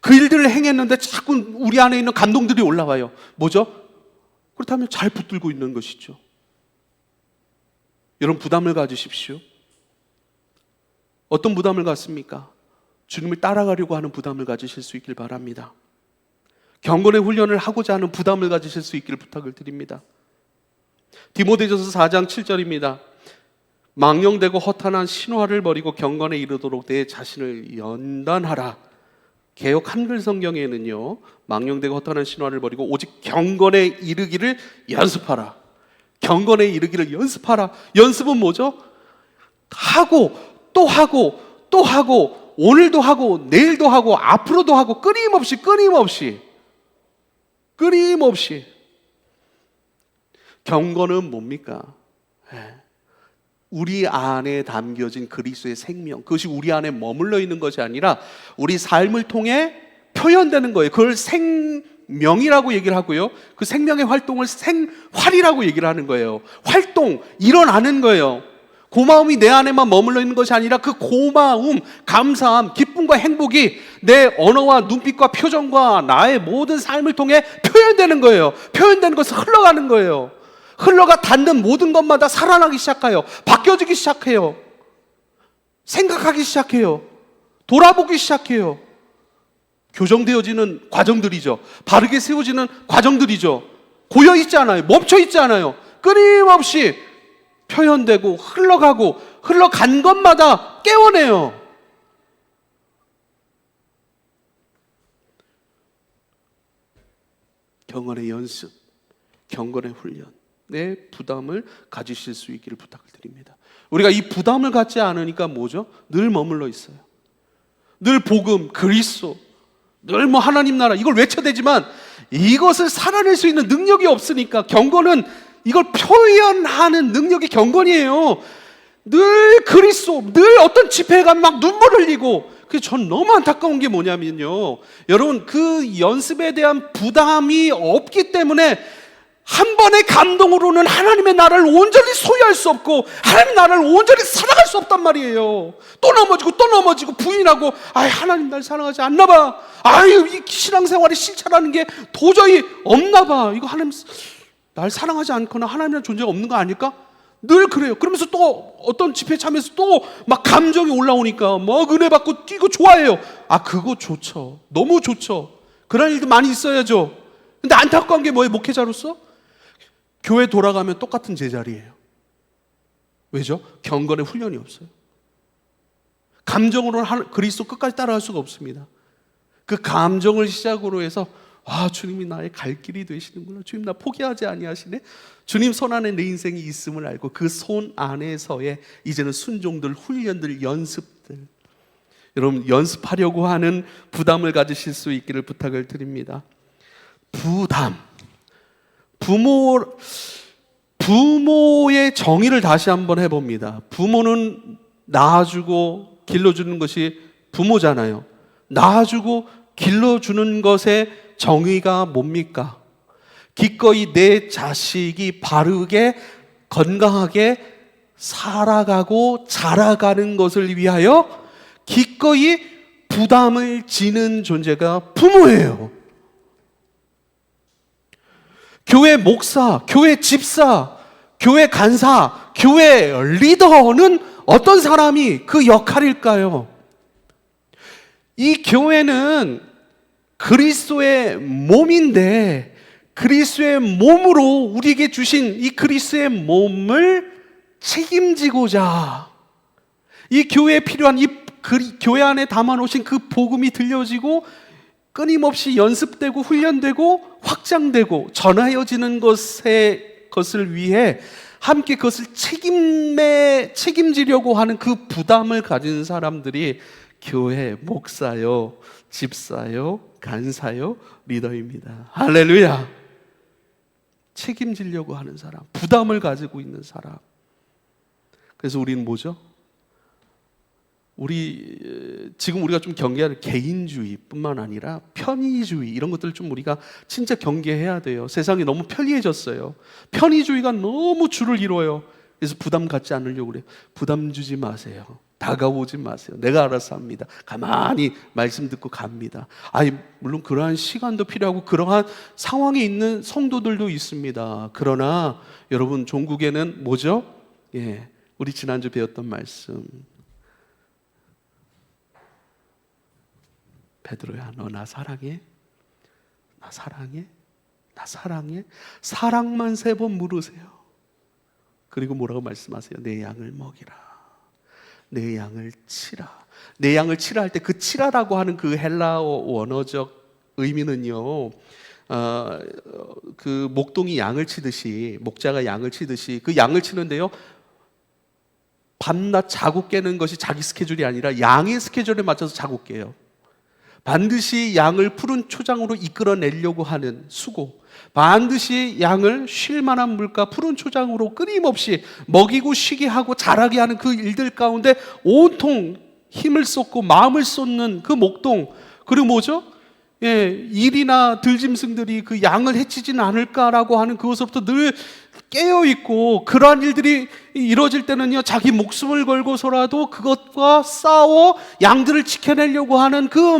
그 일들을 행했는데 자꾸 우리 안에 있는 감동들이 올라와요. 뭐죠? 그렇다면 잘 붙들고 있는 것이죠. 여러분, 부담을 가지십시오. 어떤 부담을 갖습니까? 주님을 따라가려고 하는 부담을 가지실 수 있길 바랍니다. 경건의 훈련을 하고자 하는 부담을 가지실 수 있기를 부탁을 드립니다. 디모데전서 4장 7절입니다. 망령되고 허탄한 신화를 버리고 경건에 이르도록 내 자신을 연단하라. 개역 한글 성경에는요 망령되고 허탄한 신화를 버리고 오직 경건에 이르기를 연습하라. 경건에 이르기를 연습하라. 연습은 뭐죠? 하고 또 하고 또 하고 오늘도 하고 내일도 하고 앞으로도 하고 끊임없이 경건은 뭡니까? 우리 안에 담겨진 그리스도의 생명, 그것이 우리 안에 머물러 있는 것이 아니라 우리 삶을 통해 표현되는 거예요. 그걸 생명이라고 얘기를 하고요, 그 생명의 활동을 생활이라고 얘기를 하는 거예요. 활동, 일어나는 거예요. 고마움이 내 안에만 머물러 있는 것이 아니라 그 고마움, 감사함, 기쁨과 행복이 내 언어와 눈빛과 표정과 나의 모든 삶을 통해 표현되는 거예요. 표현되는 것은 흘러가는 거예요. 흘러가 닿는 모든 것마다 살아나기 시작해요. 바뀌어지기 시작해요. 생각하기 시작해요. 돌아보기 시작해요. 교정되어지는 과정들이죠. 바르게 세워지는 과정들이죠. 고여있지 않아요. 멈춰있지 않아요. 끊임없이 표현되고 흘러가고 흘러간 것마다 깨워내요. 경건의 연습, 경건의 훈련. 부담을 가지실 수 있기를 부탁을 드립니다. 우리가 이 부담을 갖지 않으니까 뭐죠? 늘 머물러 있어요. 늘 복음, 그리스도, 늘 뭐 하나님 나라 이걸 외쳐대지만 이것을 살아낼 수 있는 능력이 없으니까, 경건은 이걸 표현하는 능력이 경건이에요. 늘 그리스도, 늘 어떤 집회에 가면 막 눈물 흘리고. 그래서 전 너무 안타까운 게 뭐냐면요, 여러분, 그 연습에 대한 부담이 없기 때문에 한 번의 감동으로는 하나님의 나라를 온전히 소유할 수 없고 하나님의 나라를 온전히 살아갈 수 없단 말이에요. 또 넘어지고 부인하고, 하나님 날 사랑하지 않나 봐. 이 신앙생활이 실천하는 게 도저히 없나 봐. 이거 하나님 날 사랑하지 않거나 하나님이라는 존재가 없는 거 아닐까? 늘 그래요. 그러면서 또 어떤 집회 참여해서 또 막 감정이 올라오니까 막 은혜 받고 뛰고 좋아해요. 그거 좋죠. 너무 좋죠. 그런 일도 많이 있어야죠. 근데 안타까운 게 뭐예요? 목회자로서 교회 돌아가면 똑같은 제자리예요. 왜죠? 경건의 훈련이 없어요. 감정으로는 그리스도 끝까지 따라갈 수가 없습니다. 그 감정을 시작으로 해서 주님이 나의 갈 길이 되시는구나. 주님 나 포기하지 아니하시네. 주님 손 안에 내 인생이 있음을 알고 그 손 안에서의 이제는 순종들, 훈련들, 연습들, 여러분 연습하려고 하는 부담을 가지실 수 있기를 부탁을 드립니다. 부담, 부모의 정의를 다시 한번 해봅니다. 부모는 낳아주고 길러주는 것이 부모잖아요. 낳아주고 길러주는 것의 정의가 뭡니까? 기꺼이 내 자식이 바르게 건강하게 살아가고 자라가는 것을 위하여 기꺼이 부담을 지는 존재가 부모예요. 교회 목사, 교회 집사, 교회 간사, 교회 리더는 어떤 사람이 그 역할일까요? 이 교회는 그리스도의 몸인데 그리스도의 몸으로 우리에게 주신 이 그리스도의 몸을 책임지고자 이 교회에 필요한 이 교회 안에 담아놓으신 그 복음이 들려지고 끊임없이 연습되고 훈련되고 확장되고 전하여지는 것을 위해 함께 그것을 책임지려고 하는 그 부담을 가진 사람들이 교회 목사요, 집사요, 간사요, 리더입니다. 할렐루야. 책임지려고 하는 사람, 부담을 가지고 있는 사람. 그래서 우리는 뭐죠? 지금 우리가 좀 경계하는 개인주의뿐만 아니라 편의주의, 이런 것들을 좀 우리가 진짜 경계해야 돼요. 세상이 너무 편리해졌어요. 편의주의가 너무 줄을 이뤄요. 그래서 부담 갖지 않으려고 그래요. 부담 주지 마세요. 다가오지 마세요. 내가 알아서 합니다. 가만히 말씀 듣고 갑니다. 물론 그러한 시간도 필요하고 그러한 상황에 있는 성도들도 있습니다. 그러나 여러분, 종국에는 뭐죠? 우리 지난주 배웠던 말씀, 베드로야, 너 나 사랑해? 나 사랑해? 나 사랑해? 사랑만 3번 물으세요. 그리고 뭐라고 말씀하세요? 내 양을 먹이라. 내 양을 치라. 내 양을 치라 할 때 그 치라라고 하는 그 헬라어 원어적 의미는요, 그 목동이 양을 치듯이, 목자가 양을 치듯이 그 양을 치는데요, 밤낮 자고 깨는 것이 자기 스케줄이 아니라 양의 스케줄에 맞춰서 자고 깨요. 반드시 양을 푸른 초장으로 이끌어내려고 하는 수고, 반드시 양을 쉴 만한 물가 푸른 초장으로 끊임없이 먹이고 쉬게 하고 자라게 하는 그 일들 가운데 온통 힘을 쏟고 마음을 쏟는 그 목동, 그리고 뭐죠? 일이나 들짐승들이 그 양을 해치지는 않을까라고 하는 그것부터 늘 깨어있고, 그러한 일들이 이루어질 때는요, 자기 목숨을 걸고서라도 그것과 싸워 양들을 지켜내려고 하는 그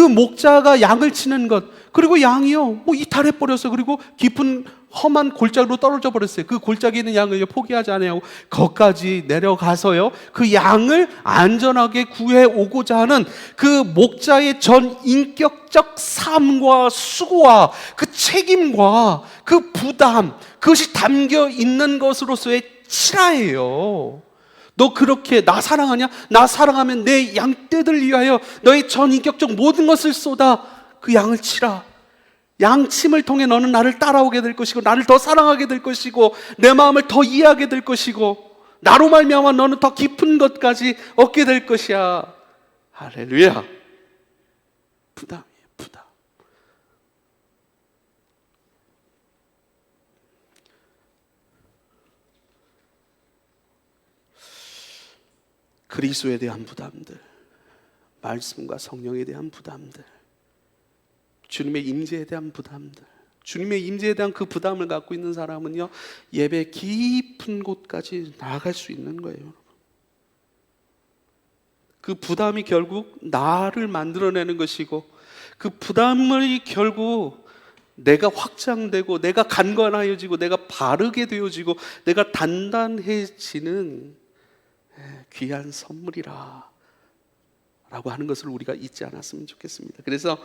목자가 양을 치는 것, 그리고 양이요 이탈해버렸어요. 그리고 깊은 험한 골짜기로 떨어져 버렸어요. 그 골짜기에 있는 양을요 포기하지 않아요. 거기까지 내려가서요 그 양을 안전하게 구해오고자 하는 그 목자의 전 인격적 삶과 수고와 그 책임과 그 부담, 그것이 담겨 있는 것으로서의 치라예요. 너 그렇게 나 사랑하냐? 나 사랑하면 내 양떼들 위하여 너의 전 인격적 모든 것을 쏟아 그 양을 치라. 양침을 통해 너는 나를 따라오게 될 것이고 나를 더 사랑하게 될 것이고 내 마음을 더 이해하게 될 것이고 나로 말미암아 너는 더 깊은 것까지 얻게 될 것이야. 할렐루야. 부담이에요, 부담. 그리스도에 대한 부담들, 말씀과 성령에 대한 부담들, 주님의 임재에 대한 부담들, 주님의 임재에 대한 그 부담을 갖고 있는 사람은요, 예배 깊은 곳까지 나아갈 수 있는 거예요. 그 부담이 결국 나를 만들어내는 것이고, 그 부담이 결국 내가 확장되고 내가 간건하여지고 내가 바르게 되어지고 내가 단단해지는 귀한 선물이라 라고 하는 것을 우리가 잊지 않았으면 좋겠습니다. 그래서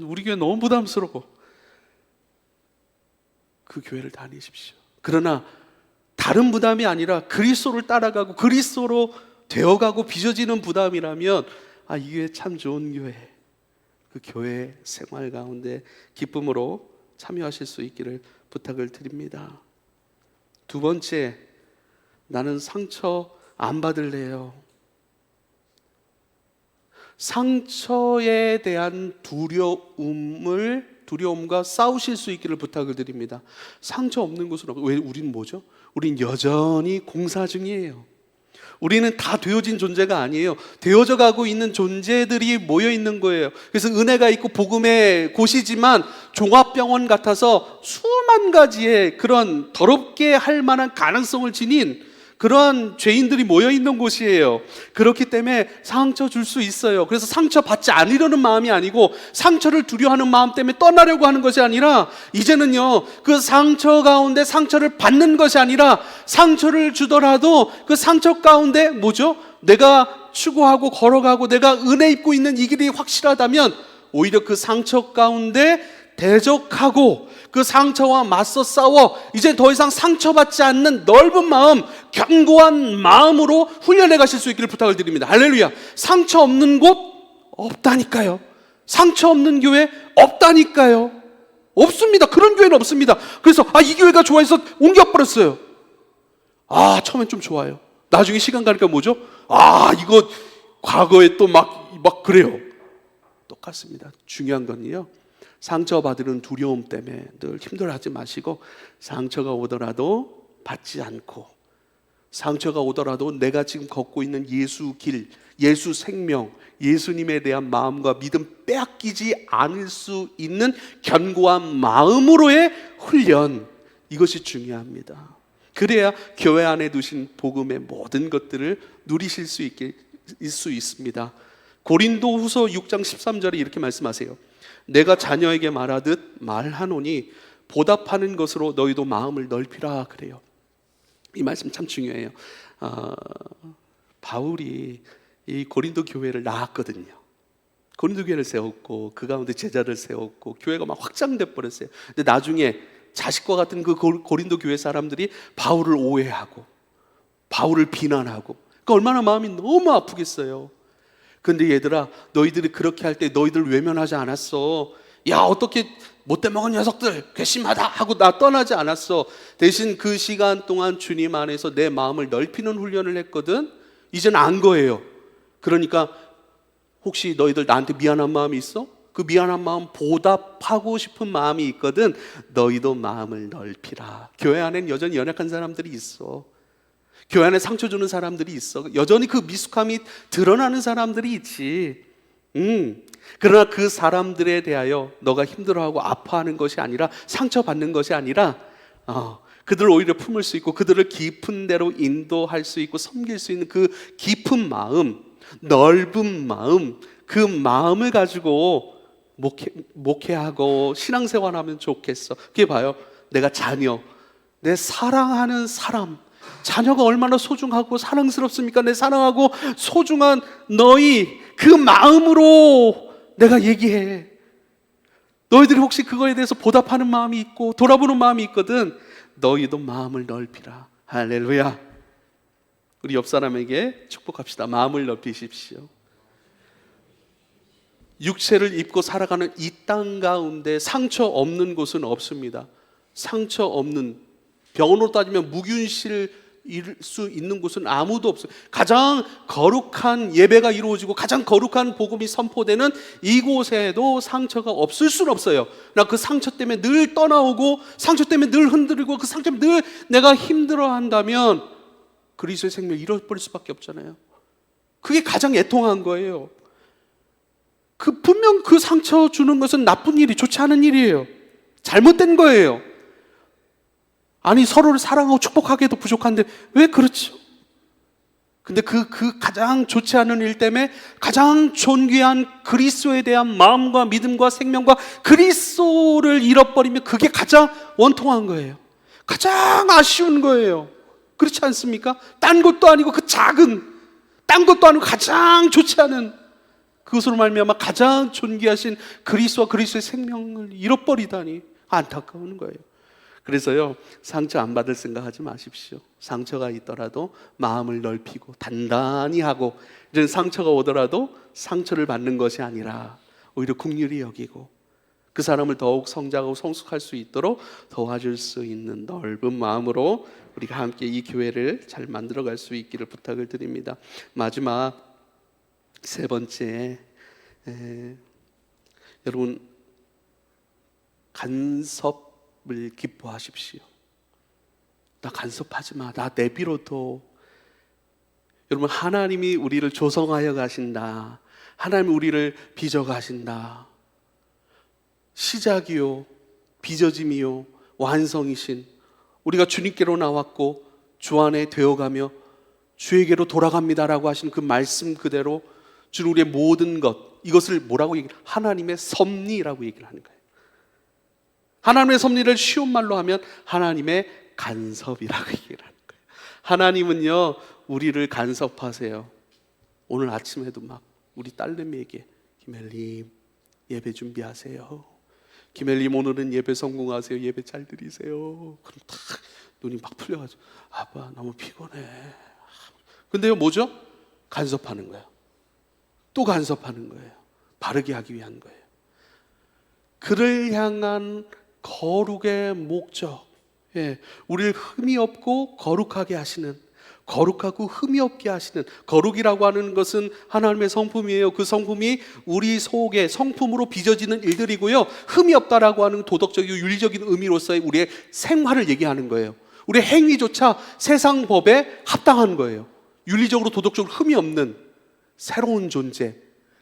우리 교회 너무 부담스러워. 그 교회를 다니십시오. 그러나 다른 부담이 아니라 그리스도를 따라가고 그리스도로 되어가고 빚어지는 부담이라면 이 교회 참 좋은 교회, 그 교회 생활 가운데 기쁨으로 참여하실 수 있기를 부탁을 드립니다. 두 번째, 나는 상처 안 받을래요. 상처에 대한 두려움과 싸우실 수 있기를 부탁을 드립니다. 상처 없는 곳은 없어요. 왜? 우리는 뭐죠? 우린 여전히 공사 중이에요. 우리는 다 되어진 존재가 아니에요. 되어져 가고 있는 존재들이 모여 있는 거예요. 그래서 은혜가 있고 복음의 곳이지만 종합병원 같아서 수만 가지의 그런 더럽게 할 만한 가능성을 지닌 그러한 죄인들이 모여있는 곳이에요. 그렇기 때문에 상처 줄 수 있어요. 그래서 상처 받지 않으려는 마음이 아니고 상처를 두려워하는 마음 때문에 떠나려고 하는 것이 아니라 이제는요, 그 상처 가운데 상처를 받는 것이 아니라 상처를 주더라도 그 상처 가운데 뭐죠? 내가 추구하고 걸어가고 내가 은혜 입고 있는 이 길이 확실하다면 오히려 그 상처 가운데 대적하고 그 상처와 맞서 싸워 이제 더 이상 상처받지 않는 넓은 마음, 견고한 마음으로 훈련해 가실 수 있기를 부탁을 드립니다. 할렐루야. 상처 없는 곳 없다니까요. 상처 없는 교회 없다니까요. 없습니다. 그런 교회는 없습니다. 그래서 이 교회가 좋아해서 옮겨버렸어요. 처음엔 좀 좋아요. 나중에 시간 가니까 뭐죠? 이거 과거에 또 막 그래요. 똑같습니다. 중요한 건요, 상처받으는 두려움 때문에 늘 힘들어하지 마시고 상처가 오더라도 받지 않고 상처가 오더라도 내가 지금 걷고 있는 예수 길, 예수 생명, 예수님에 대한 마음과 믿음 빼앗기지 않을 수 있는 견고한 마음으로의 훈련, 이것이 중요합니다. 그래야 교회 안에 두신 복음의 모든 것들을 누리실 수 있습니다. 고린도후서 6장 13절에 이렇게 말씀하세요. 내가 자녀에게 말하듯 말하노니 보답하는 것으로 너희도 마음을 넓히라 그래요. 이 말씀 참 중요해요. 바울이 이 고린도 교회를 낳았거든요. 고린도 교회를 세웠고 그 가운데 제자를 세웠고 교회가 막 확장돼 버렸어요. 근데 나중에 자식과 같은 그 고린도 교회 사람들이 바울을 오해하고 바울을 비난하고, 그러니까 얼마나 마음이 너무 아프겠어요. 근데 얘들아, 너희들이 그렇게 할 때 너희들 외면하지 않았어. 어떻게 못돼 먹은 녀석들 괘씸하다 하고 나 떠나지 않았어. 대신 그 시간 동안 주님 안에서 내 마음을 넓히는 훈련을 했거든. 이제는 안 거예요. 그러니까 혹시 너희들 나한테 미안한 마음이 있어? 그 미안한 마음 보답하고 싶은 마음이 있거든. 너희도 마음을 넓히라. 교회 안엔 여전히 연약한 사람들이 있어. 교회 안에 상처 주는 사람들이 있어. 여전히 그 미숙함이 드러나는 사람들이 있지. 그러나 그 사람들에 대하여 너가 힘들어하고 아파하는 것이 아니라, 상처받는 것이 아니라 그들을 오히려 품을 수 있고 그들을 깊은 데로 인도할 수 있고 섬길 수 있는 그 깊은 마음, 넓은 마음, 그 마음을 가지고 목회하고 신앙생활하면 좋겠어. 그게 봐요. 내가 자녀, 내 사랑하는 사람, 자녀가 얼마나 소중하고 사랑스럽습니까? 내 사랑하고 소중한 너희, 그 마음으로 내가 얘기해. 너희들이 혹시 그거에 대해서 보답하는 마음이 있고 돌아보는 마음이 있거든. 너희도 마음을 넓히라. 할렐루야. 우리 옆 사람에게 축복합시다. 마음을 넓히십시오. 육체를 입고 살아가는 이 땅 가운데 상처 없는 곳은 없습니다. 상처 없는, 병원으로 따지면 무균실일 수 있는 곳은 아무도 없어요. 가장 거룩한 예배가 이루어지고 가장 거룩한 복음이 선포되는 이곳에도 상처가 없을 수는 없어요. 나 그 상처 때문에 늘 떠나오고 상처 때문에 늘 흔들리고 그 상처 때문에 늘 내가 힘들어한다면 그리스도의 생명을 잃어버릴 수밖에 없잖아요. 그게 가장 애통한 거예요. 분명 그 상처 주는 것은 나쁜 일이, 좋지 않은 일이에요. 잘못된 거예요. 아니, 서로를 사랑하고 축복하기에도 부족한데 왜 그렇죠? 근데 그 가장 좋지 않은 일 때문에 가장 존귀한 그리스도에 대한 마음과 믿음과 생명과 그리스도를 잃어버리면 그게 가장 원통한 거예요. 가장 아쉬운 거예요. 그렇지 않습니까? 딴 것도 아니고 그 작은, 딴 것도 아니고 가장 좋지 않은 그것으로 말미암아 가장 존귀하신 그리스도와 그리스도의 생명을 잃어버리다니 안타까운 거예요. 그래서요, 상처 안 받을 생각하지 마십시오. 상처가 있더라도 마음을 넓히고 단단히 하고, 이런 상처가 오더라도 상처를 받는 것이 아니라 오히려 긍휼히 여기고 그 사람을 더욱 성장하고 성숙할 수 있도록 도와줄 수 있는 넓은 마음으로 우리가 함께 이 교회를 잘 만들어갈 수 있기를 부탁을 드립니다. 마지막 세 번째, 여러분, 간섭을 기뻐하십시오. 나 간섭하지 마. 나 내비로도. 여러분, 하나님이 우리를 조성하여 가신다. 하나님이 우리를 빚어 가신다. 시작이요, 빚어짐이요, 완성이신, 우리가 주님께로 나왔고 주 안에 되어가며 주에게로 돌아갑니다라고 하신 그 말씀 그대로 주는 우리의 모든 것, 이것을 뭐라고 얘기해요? 하나님의 섭리라고 얘기를 하는 거예요. 하나님의 섭리를 쉬운 말로 하면 하나님의 간섭이라고 얘기를 하는 거예요. 하나님은요, 우리를 간섭하세요. 오늘 아침에도 막 우리 딸내미에게, 김엘님 예배 준비하세요. 김엘님 오늘은 예배 성공하세요. 예배 잘 드리세요. 그럼 탁 눈이 막 풀려가지고, 아빠 너무 피곤해. 근데요, 뭐죠? 간섭하는 거예요. 또 간섭하는 거예요. 바르게 하기 위한 거예요. 그를 향한 거룩의 목적, 우리를 흠이 없고 거룩하게 하시는, 거룩하고 흠이 없게 하시는, 거룩이라고 하는 것은 하나님의 성품이에요. 그 성품이 우리 속에 성품으로 빚어지는 일들이고요, 흠이 없다라고 하는 도덕적이고 윤리적인 의미로서의 우리의 생활을 얘기하는 거예요. 우리의 행위조차 세상 법에 합당한 거예요. 윤리적으로 도덕적으로 흠이 없는 새로운 존재,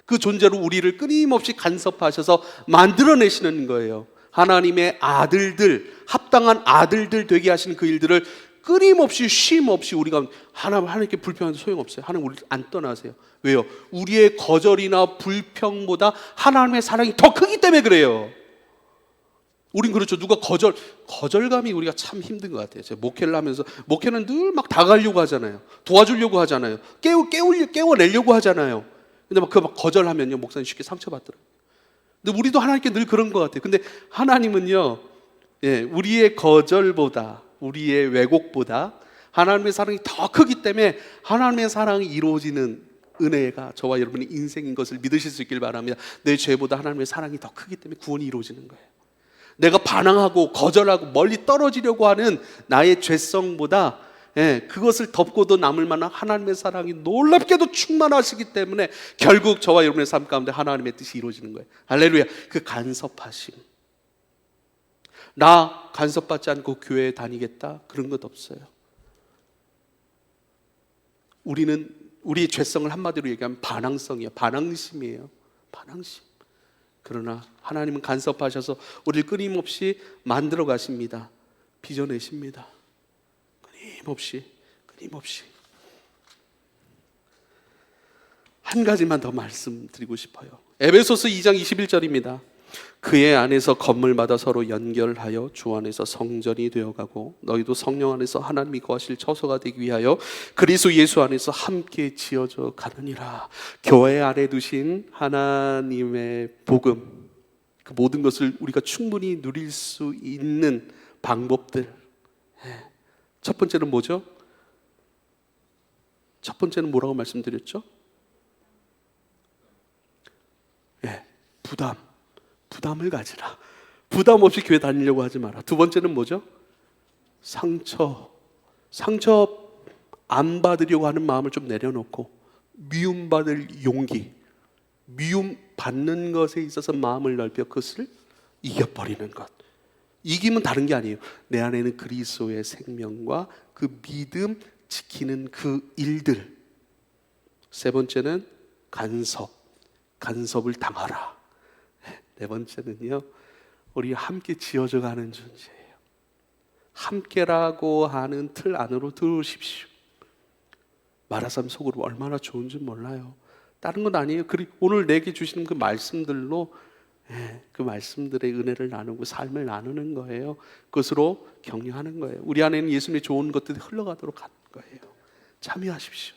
그 존재로 우리를 끊임없이 간섭하셔서 만들어내시는 거예요. 하나님의 아들들, 합당한 아들들 되게 하시는 그 일들을 끊임없이 쉼 없이 우리가 하나님께 불평해도 소용없어요. 하나님 우리를 안 떠나세요. 왜요? 우리의 거절이나 불평보다 하나님의 사랑이 더 크기 때문에 그래요. 우린 그렇죠. 누가 거절감이 우리가 참 힘든 것 같아요. 제가 목회를 하면서, 목회는 늘 막 다가가려고 하잖아요. 도와주려고 하잖아요. 깨워내려고 하잖아요. 근데 막 거절하면요, 목사님 쉽게 상처받더라고요. 근데 우리도 하나님께 늘 그런 것 같아요. 근데 하나님은요, 우리의 거절보다, 우리의 왜곡보다 하나님의 사랑이 더 크기 때문에 하나님의 사랑이 이루어지는 은혜가 저와 여러분의 인생인 것을 믿으실 수 있길 바랍니다. 내 죄보다 하나님의 사랑이 더 크기 때문에 구원이 이루어지는 거예요. 내가 반항하고 거절하고 멀리 떨어지려고 하는 나의 죄성보다 그것을 덮고도 남을 만한 하나님의 사랑이 놀랍게도 충만하시기 때문에 결국 저와 여러분의 삶 가운데 하나님의 뜻이 이루어지는 거예요. 할렐루야. 그 간섭하심, 나 간섭받지 않고 교회에 다니겠다, 그런 것 없어요. 우리는 우리의 죄성을 한마디로 얘기하면 반항성이에요. 반항심이에요. 반항심. 그러나 하나님은 간섭하셔서 우리를 끊임없이 만들어 가십니다. 빚어내십니다. 끊임없이. 한 가지만 더 말씀드리고 싶어요. 에베소서 2장 21절입니다. 그의 안에서 건물마다 서로 연결하여 주 안에서 성전이 되어가고 너희도 성령 안에서 하나님이 거하실 처소가 되기 위하여 그리스도 예수 안에서 함께 지어져 가느니라. 교회 안에 두신 하나님의 복음, 그 모든 것을 우리가 충분히 누릴 수 있는 방법들, 첫 번째는 뭐죠? 첫 번째는 뭐라고 말씀드렸죠? 부담을 가지라. 부담 없이 교회 다니려고 하지 마라. 두 번째는 뭐죠? 상처 안 받으려고 하는 마음을 좀 내려놓고 미움받을 용기, 미움 받는 것에 있어서 마음을 넓혀 그것을 이겨버리는 것. 이김은 다른 게 아니에요. 내 안에는 그리스도의 생명과 그 믿음 지키는 그 일들. 세 번째는 간섭을 당하라. 네 번째는요, 우리 함께 지어져 가는 존재예요. 함께라고 하는 틀 안으로 들어오십시오. 마라삼 속으로 얼마나 좋은지 몰라요. 다른 건 아니에요. 오늘 내게 주시는 그 말씀들로 그 말씀들의 은혜를 나누고 삶을 나누는 거예요. 그것으로 격려하는 거예요. 우리 안에는 예수님의 좋은 것들이 흘러가도록 하는 거예요. 참여하십시오.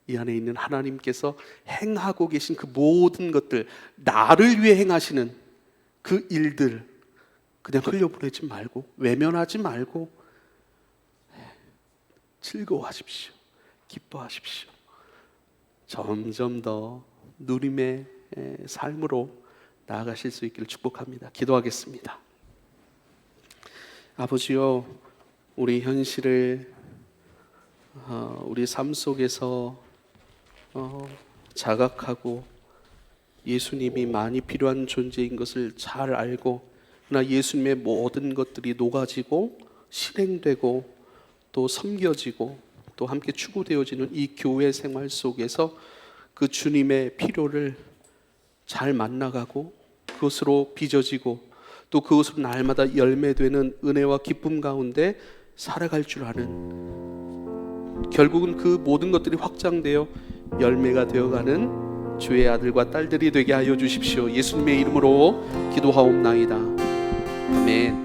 이 안에 있는 하나님께서 행하고 계신 그 모든 것들, 나를 위해 행하시는 그 일들 그냥 흘려보내지 말고, 외면하지 말고 즐거워하십시오. 기뻐하십시오. 점점 더 누림의 삶으로 나아가실 수 있기를 축복합니다. 기도하겠습니다. 아버지요, 우리 현실을 우리 삶 속에서 자각하고 예수님이 많이 필요한 존재인 것을 잘 알고, 그러나 예수님의 모든 것들이 녹아지고 실행되고 또 섬겨지고 또 함께 추구되어지는 이 교회 생활 속에서 그 주님의 필요를 잘 만나가고 그것으로 빚어지고 또 그것으로 날마다 열매되는 은혜와 기쁨 가운데 살아갈 줄 아는, 결국은 그 모든 것들이 확장되어 열매가 되어가는 주의 아들과 딸들이 되게 하여 주십시오. 예수님의 이름으로 기도하옵나이다. 아멘.